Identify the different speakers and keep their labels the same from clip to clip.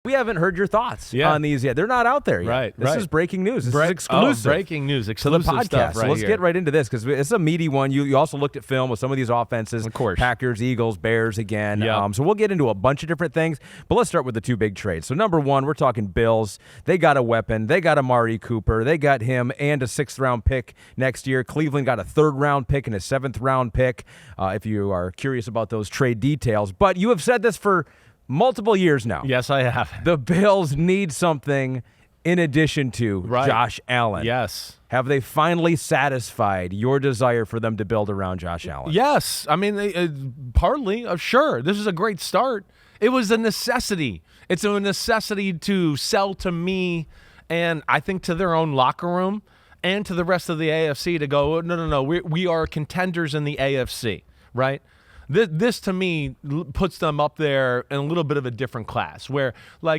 Speaker 1: we haven't heard your thoughts on these yet. They're not out there yet.
Speaker 2: Right.
Speaker 1: This is breaking news. This is exclusive.
Speaker 2: Breaking news, exclusive
Speaker 1: to the podcast.
Speaker 2: stuff.
Speaker 1: So let's get right into this because it's a meaty one. You also looked at film with some of these offenses.
Speaker 2: Of course.
Speaker 1: Packers, Eagles, Bears again.
Speaker 2: Yep.
Speaker 1: So we'll get into a bunch of different things. But let's start with the two big trades. So number one, we're talking Bills. They got a weapon. They got Amari Cooper. They got him and a 6th-round pick next year. Cleveland got a 3rd-round pick and a 7th-round pick, if you are curious about those trade details. But you have said this for multiple years now.
Speaker 2: Yes, I have.
Speaker 1: The Bills need something in addition to Josh Allen.
Speaker 2: Yes.
Speaker 1: Have they finally satisfied your desire for them to build around Josh Allen?
Speaker 2: Yes. I mean, partly, sure. This is a great start. It was a necessity. It's a necessity to sell to me and I think to their own locker room and to the rest of the AFC to go, no, we are contenders in the AFC, right? This to me puts them up there in a little bit of a different class where, I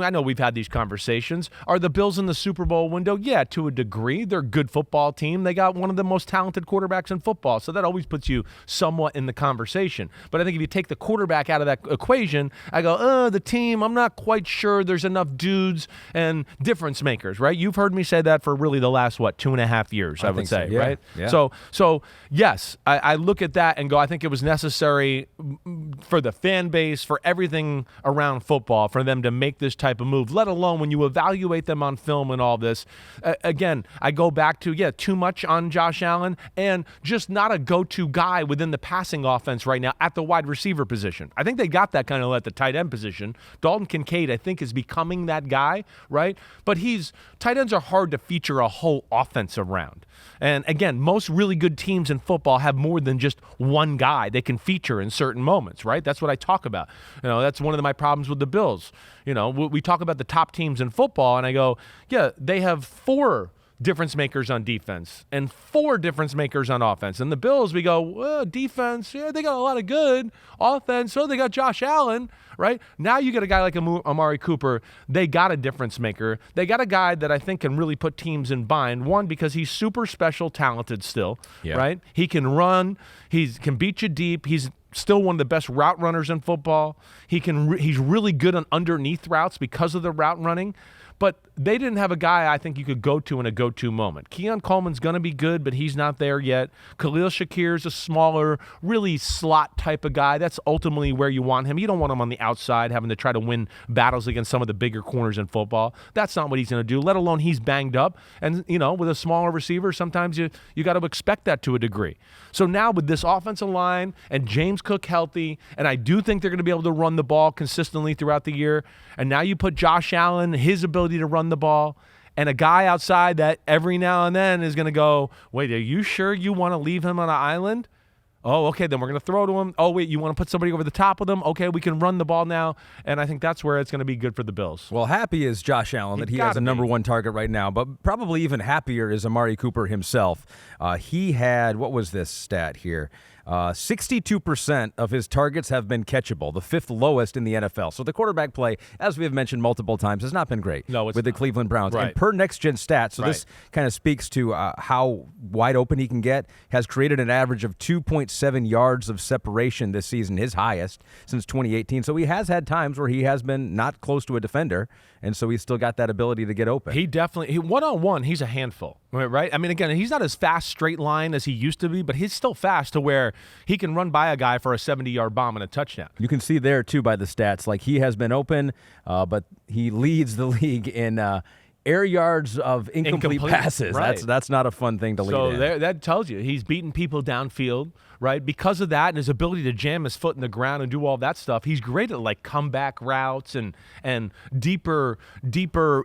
Speaker 2: know we've had these conversations. Are the Bills in the Super Bowl window? Yeah, to a degree. They're a good football team. They got one of the most talented quarterbacks in football, so that always puts you somewhat in the conversation. But I think if you take the quarterback out of that equation, I go, the team, I'm not quite sure there's enough dudes and difference makers, right? You've heard me say that for really the last, 2.5 years, I would say,
Speaker 1: so, yeah.
Speaker 2: right?
Speaker 1: Yeah.
Speaker 2: So yes, I look at that and go, I think it was necessary for the fan base, for everything around football, for them to make this type of move, let alone when you evaluate them on film and all this. Again, I go back to, too much on Josh Allen and just not a go-to guy within the passing offense right now at the wide receiver position. I think they got that kind of at the tight end position. Dalton Kincaid, I think, is becoming that guy, right? But tight ends are hard to feature a whole offense around. And again, most really good teams in football have more than just one guy they can feature in certain moments, right? That's what I talk about. That's one of my problems with the Bills. We talk about the top teams in football, and I go, they have 4 difference makers on defense and 4 difference makers on offense. And the Bills, we go, defense, they got a lot of good. Offense, they got Josh Allen, right? Now you get a guy like Amari Cooper. They got a difference maker. They got a guy that I think can really put teams in bind. One, because he's super special talented still, right? He can run. He can beat you deep. He's still one of the best route runners in football. He's really good on underneath routes because of the route running. But they didn't have a guy I think you could go to in a go-to moment. Keon Coleman's going to be good, but he's not there yet. Khalil Shakir's a smaller, really slot type of guy. That's ultimately where you want him. You don't want him on the outside having to try to win battles against some of the bigger corners in football. That's not what he's going to do, let alone he's banged up. And, with a smaller receiver, sometimes you got to expect that to a degree. So now with this offensive line and James Cook healthy, and I do think they're going to be able to run the ball consistently throughout the year, and now you put Josh Allen, his ability to run the ball, and a guy outside that every now and then is going to go, wait, are you sure you want to leave him on an island? Oh, okay, then we're going to throw to him. Oh, wait, you want to put somebody over the top of them? Okay, we can run the ball now, and I think that's where it's going to be good for the Bills.
Speaker 1: Well, happy is Josh Allen that he has a number 1 target right now, but probably even happier is Amari Cooper himself. He had, what was this stat here? 62% of his targets have been catchable, the 5th lowest in the NFL. So the quarterback play, as we have mentioned multiple times, has not been great with the Cleveland Browns.
Speaker 2: Right.
Speaker 1: And per next-gen stats, so this kind of speaks to how wide open he can get, has created an average of 2.7 yards of separation this season, his highest since 2018. So he has had times where he has been not close to a defender, and so he's still got that ability to get open.
Speaker 2: He definitely, one-on-one, he's a handful, right? I mean, again, he's not as fast straight line as he used to be, but he's still fast to where he can run by a guy for a 70-yard bomb and a touchdown.
Speaker 1: You can see there, too, by the stats, like he has been open, but he leads the league in air yards of incomplete passes.
Speaker 2: Right.
Speaker 1: That's not a fun thing to lead in.
Speaker 2: So that tells you he's beating people downfield, right? Because of that and his ability to jam his foot in the ground and do all that stuff, he's great at comeback routes and deeper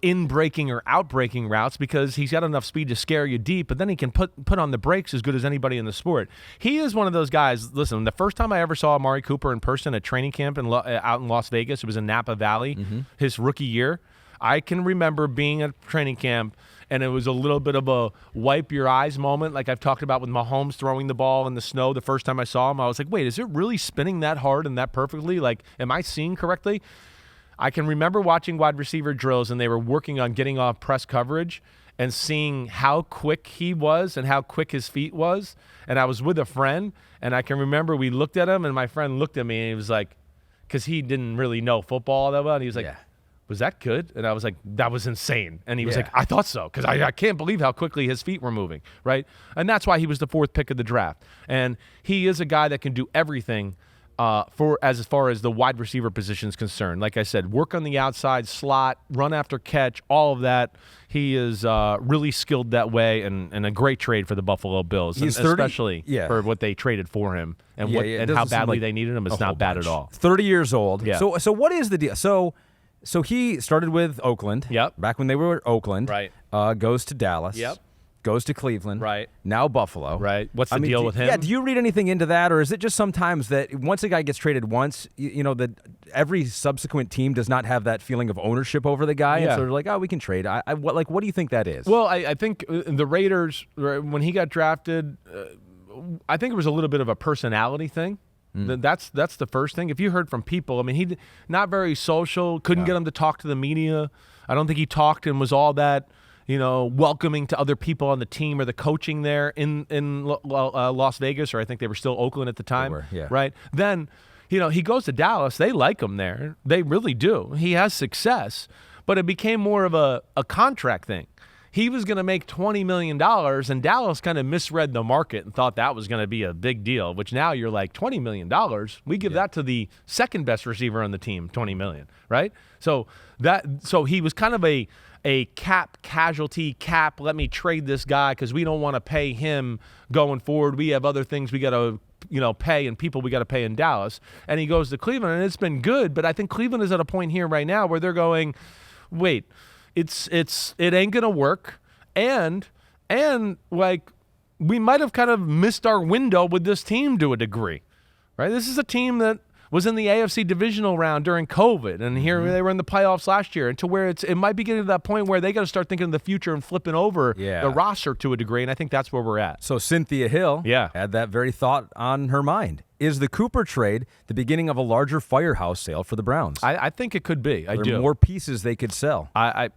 Speaker 2: in-breaking or out-breaking routes because he's got enough speed to scare you deep, but then he can put on the brakes as good as anybody in the sport. He is one of those guys. Listen, the first time I ever saw Amari Cooper in person at training camp out in Las Vegas, it was in Napa Valley, his rookie year. I can remember being at training camp, and it was a little bit of a wipe your eyes moment, like I've talked about with Mahomes throwing the ball in the snow the first time I saw him. I was like, wait, is it really spinning that hard and that perfectly? Like, am I seeing correctly? I can remember watching wide receiver drills, and they were working on getting off press coverage and seeing how quick he was and how quick his feet was. And I was with a friend, and I can remember we looked at him, and my friend looked at me, and he was like, because he didn't really know football that well, and he was like, was that good? And I was like, that was insane. And he was
Speaker 1: Yeah.
Speaker 2: like, I thought so, because I can't believe how quickly his feet were moving, right? And that's why he was the 4th pick of the draft. And he is a guy that can do everything as far as the wide receiver position is concerned. Like I said, work on the outside, slot, run after catch, all of that. He is really skilled that way, and a great trade for the Buffalo Bills,
Speaker 1: He's
Speaker 2: and
Speaker 1: 30,
Speaker 2: especially
Speaker 1: yeah.
Speaker 2: for what they traded for him and
Speaker 1: It
Speaker 2: and
Speaker 1: doesn't
Speaker 2: how
Speaker 1: seem
Speaker 2: badly
Speaker 1: like
Speaker 2: they needed him. It's
Speaker 1: a whole
Speaker 2: not bad
Speaker 1: bunch.
Speaker 2: at all.
Speaker 1: 30 years old.
Speaker 2: Yeah.
Speaker 1: So what is the deal? So he started with Oakland.
Speaker 2: Yep.
Speaker 1: Back when they were Oakland.
Speaker 2: Right.
Speaker 1: Goes to Dallas.
Speaker 2: Yep.
Speaker 1: Goes to Cleveland.
Speaker 2: Right.
Speaker 1: Now Buffalo.
Speaker 2: Right. What's the deal with him?
Speaker 1: Yeah. Do you read anything into that, or is it just sometimes that once a guy gets traded once, that every subsequent team does not have that feeling of ownership over the guy, and
Speaker 2: Yeah.
Speaker 1: so they're like, oh, we can trade. What do you think that is?
Speaker 2: Well, I think the Raiders, when he got drafted, I think it was a little bit of a personality thing. That's the first thing. If you heard from people, I mean, he not very social, couldn't get him to talk to the media. I don't think he talked and was all that, welcoming to other people on the team or the coaching there in Las Vegas, or I think they were still Oakland at the time.
Speaker 1: They were, yeah.
Speaker 2: Right? Then, he goes to Dallas. They like him there. They really do. He has success, but it became more of a contract thing. He was going to make $20 million, and Dallas kind of misread the market and thought that was going to be a big deal, which now you're like, $20 million? We give that to the second best receiver on the team, $20 million, right? So he was kind of a casualty, let me trade this guy because we don't want to pay him going forward. We have other things we got to pay and people we got to pay in Dallas. And he goes to Cleveland, and it's been good, but I think Cleveland is at a point here right now where they're going, wait, it ain't gonna work, and like we might have kind of missed our window with this team to a degree, right? This is a team that was in the AFC divisional round during COVID, and here they were in the playoffs last year, and to where it might be getting to that point where they got to start thinking of the future and flipping over the roster to a degree, and I think that's where we're at.
Speaker 1: So Cynthia Hill had that very thought on her mind. Is the Cooper trade the beginning of a larger firehouse sale for the Browns?
Speaker 2: I think it could be. I do.
Speaker 1: There are more pieces they could sell.
Speaker 2: I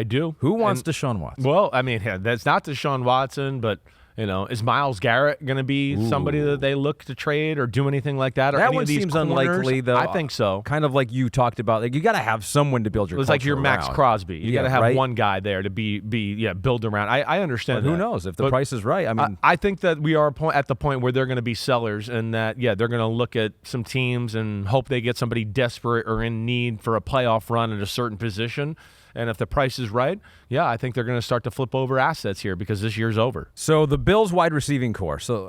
Speaker 2: do.
Speaker 1: Who wants Deshaun Watson?
Speaker 2: Well, I mean, that's not Deshaun Watson, but is Myles Garrett going to be somebody that they look to trade or do anything like that? Or
Speaker 1: that
Speaker 2: any
Speaker 1: one
Speaker 2: of these
Speaker 1: seems
Speaker 2: corners?
Speaker 1: unlikely, though.
Speaker 2: I think so.
Speaker 1: Kind of like you talked about. Like you got to have someone to build your.
Speaker 2: It's like your Max
Speaker 1: around.
Speaker 2: Crosby. You got to have
Speaker 1: right?
Speaker 2: one guy there to be build around. I understand.
Speaker 1: But who knows if the price is right? I mean,
Speaker 2: I think that we are at the point where they're going to be sellers, and that they're going to look at some teams and hope they get somebody desperate or in need for a playoff run at a certain position. And if the price is right, I think they're going to start to flip over assets here because this year's over.
Speaker 1: So the Bills wide receiving core. So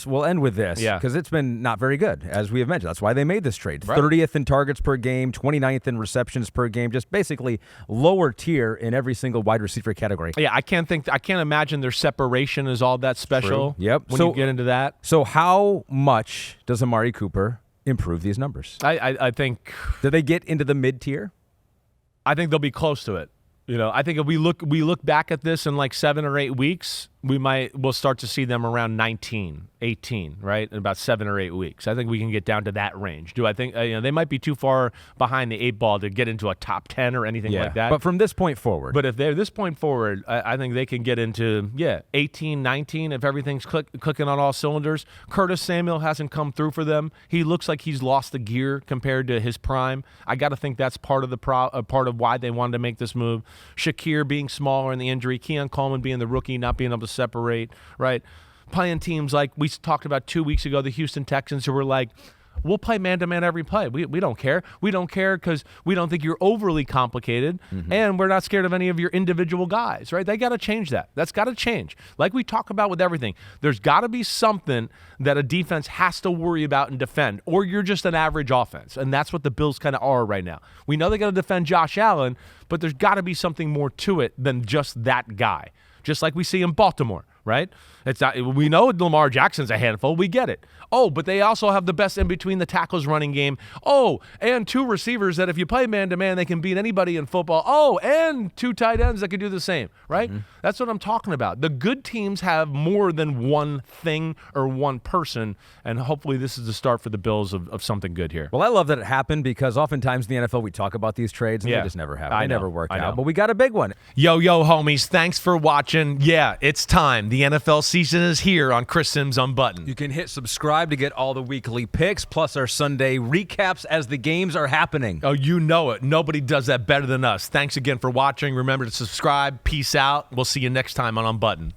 Speaker 1: we'll end with this because it's been not very good, as we have mentioned. That's why they made this trade.
Speaker 2: Right.
Speaker 1: 30th in targets per game, 29th in receptions per game, just basically lower tier in every single wide receiver category.
Speaker 2: Yeah, I can't imagine their separation is all that special.
Speaker 1: True. Yep.
Speaker 2: When you get into that.
Speaker 1: So how much does Amari Cooper improve these numbers?
Speaker 2: I think.
Speaker 1: Do they get into the mid tier?
Speaker 2: I think they'll be close to it. I think if we look back at this in like 7 or 8 weeks, we'll start to see them around 19, 18, right? In about 7 or 8 weeks. I think we can get down to that range. Do I think they might be too far behind the 8 ball to get into a top 10 or anything like that?
Speaker 1: But from this point forward.
Speaker 2: But if they're this point forward, I think they can get into 18, 19 if everything's clicking on all cylinders. Curtis Samuel hasn't come through for them. He looks like he's lost the gear compared to his prime. I got to think that's part of part of why they wanted to make this move. Shakir being smaller in the injury, Keon Coleman being the rookie, not being able to separate, right? Playing teams like we talked about 2 weeks ago, the Houston Texans, who were like, we'll play man-to-man every play. We don't care. We don't care because we don't think you're overly complicated, and we're not scared of any of your individual guys, right? They got to change that. That's got to change. Like we talk about with everything, there's got to be something that a defense has to worry about and defend, or you're just an average offense, and that's what the Bills kind of are right now. We know they got to defend Josh Allen, but there's got to be something more to it than just that guy, just like we see in Baltimore. Right? It's not. We know Lamar Jackson's a handful. We get it. Oh, but they also have the best in between the tackles running game. Oh, and 2 receivers that if you play man-to-man, they can beat anybody in football. Oh, and 2 tight ends that can do the same. Right? That's what I'm talking about. The good teams have more than one thing or one person, and hopefully this is the start for the Bills of something good here.
Speaker 1: Well, I love that it happened because oftentimes in the NFL we talk about these trades and they just never happen. They never work out. But we got a big one.
Speaker 2: Yo, homies, thanks for watching. Yeah, it's time. The NFL season is here on Chris Simms Unbuttoned.
Speaker 1: You can hit subscribe to get all the weekly picks, plus our Sunday recaps as the games are happening.
Speaker 2: Oh, you know it. Nobody does that better than us. Thanks again for watching. Remember to subscribe. Peace out. We'll see you next time on Unbuttoned.